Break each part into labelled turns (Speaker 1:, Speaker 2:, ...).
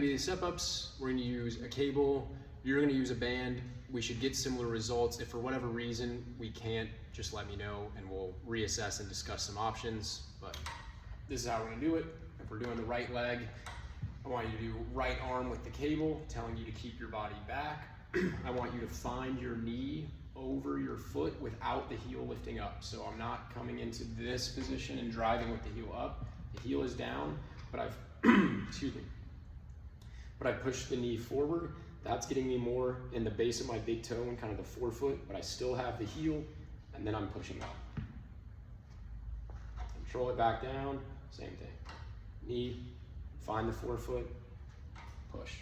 Speaker 1: These step-ups, we're going to use a cable, you're going to use a band. We should get similar results. If for whatever reason we can't, just let me know and we'll reassess and discuss some options. But this is how we're going to do it. If we're doing the right leg, I want you to do right arm with the cable, telling you to keep your body back. I want you to find your knee over your foot without the heel lifting up. So I'm not coming into this position and driving with the heel up. The heel is down, but I've, excuse me, but I pushed the knee forward. That's getting me more in the base of my big toe and kind of the forefoot, but I still have the heel, and then I'm pushing up. Control it back down, same thing. Knee, find the forefoot, push.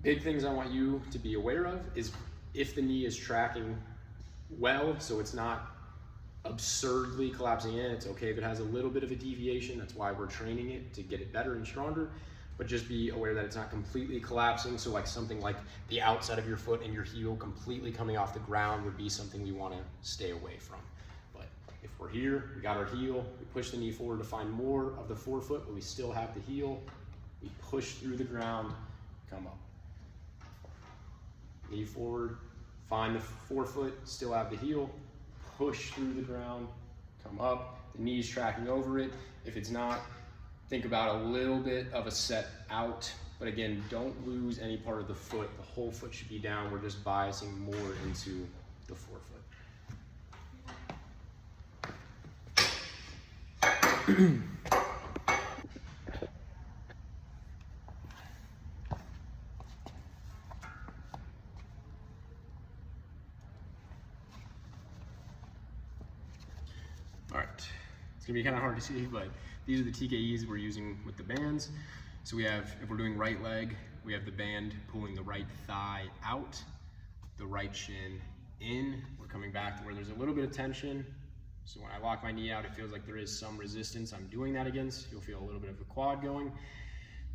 Speaker 1: Big things I want you to be aware of is if the knee is tracking well, so it's not absurdly collapsing in, it's okay if it has a little bit of a deviation. That's why we're training it, to get it better and stronger. But just be aware that it's not completely collapsing. So like something like the outside of your foot and your heel completely coming off the ground would be something we want to stay away from. But if we're here, we got our heel, we push the knee forward to find more of the forefoot, but we still have the heel. We push through the ground, come up. Knee forward, find the forefoot, still have the heel, push through the ground, come up. The knee's tracking over it. If it's not, think about a little bit of a set out, but again, don't lose any part of the foot. The whole foot should be down. We're just biasing more into the forefoot. All right, it's gonna be kind of hard to see, but these are the TKEs we're using with the bands. So we have, if we're doing right leg, we have the band pulling the right thigh out, the right shin in. We're coming back to where there's a little bit of tension. So when I lock my knee out, it feels like there is some resistance I'm doing that against. You'll feel a little bit of a quad going.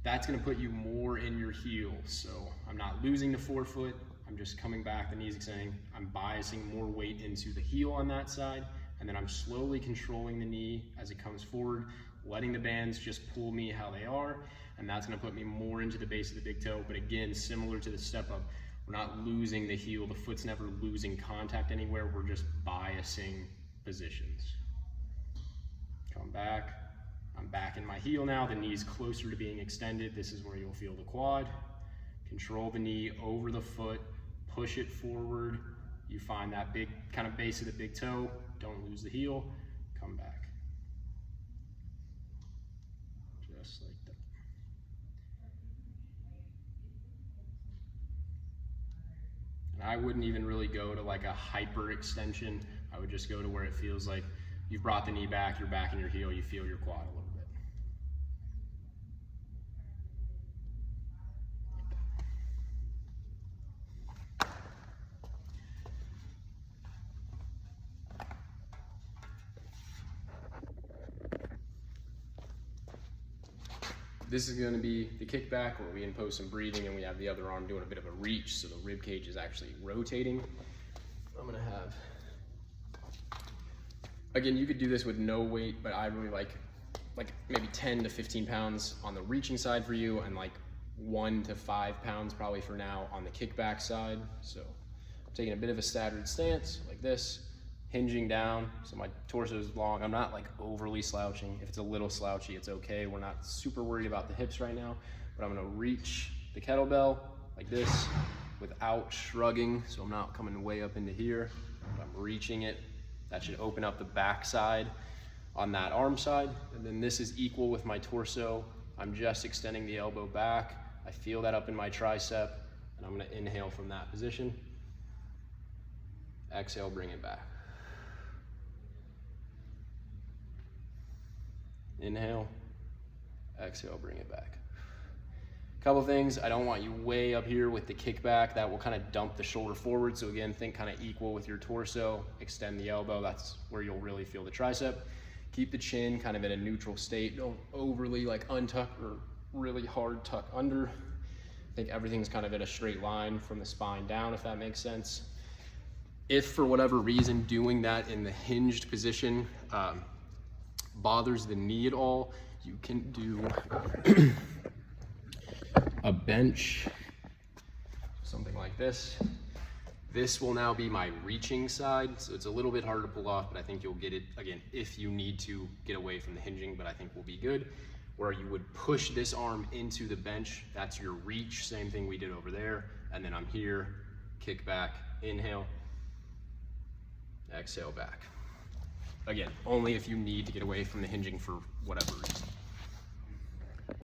Speaker 1: That's gonna put you more in your heel. So I'm not losing the forefoot. I'm just coming back, the knee's extending. I'm biasing more weight into the heel on that side. And then I'm slowly controlling the knee as it comes forward, letting the bands just pull me how they are, and that's gonna put me more into the base of the big toe. But again, similar to the step up, we're not losing the heel, the foot's never losing contact anywhere, we're just biasing positions. Come back, I'm back in my heel now, the knee's closer to being extended, this is where you'll feel the quad. Control the knee over the foot, push it forward, you find that big kind of base of the big toe, don't lose the heel, come back. Just like that. And I wouldn't even really go to like a hyper extension. I would just go to where it feels like you've brought the knee back, you're back in your heel, you feel your quad a little bit. This is going to be the kickback where we impose some breathing and we have the other arm doing a bit of a reach, so the rib cage is actually rotating. I'm going to have, again, you could do this with no weight, but I really like maybe 10 to 15 pounds on the reaching side for you, and like 1 to 5 pounds probably for now on the kickback side. So I'm taking a bit of a staggered stance like this, hinging down, so my torso is long. I'm not like overly slouching. If it's a little slouchy, it's okay. We're not super worried about the hips right now, but I'm gonna reach the kettlebell like this without shrugging, so I'm not coming way up into here. I'm reaching it. That should open up the back side on that arm side, and then this is equal with my torso. I'm just extending the elbow back. I feel that up in my tricep, and I'm gonna inhale from that position. Exhale, bring it back. Inhale, exhale, bring it back. Couple things, I don't want you way up here with the kickback. That will kind of dump the shoulder forward. So again, think kind of equal with your torso, extend the elbow. That's where you'll really feel the tricep. Keep the chin kind of in a neutral state. Don't overly like untuck or really hard tuck under. I think everything's kind of in a straight line from the spine down, if that makes sense. If for whatever reason doing that in the hinged position bothers the knee at all, you can do bench, something like this. This will now be my reaching side, so it's a little bit harder to pull off, but I think you'll get it, again, if you need to get away from the hinging, but I think we'll be good. Where you would push this arm into the bench, that's your reach, same thing we did over there, and then I'm here, kick back, inhale, exhale back. Again, only if you need to get away from the hinging for whatever reason.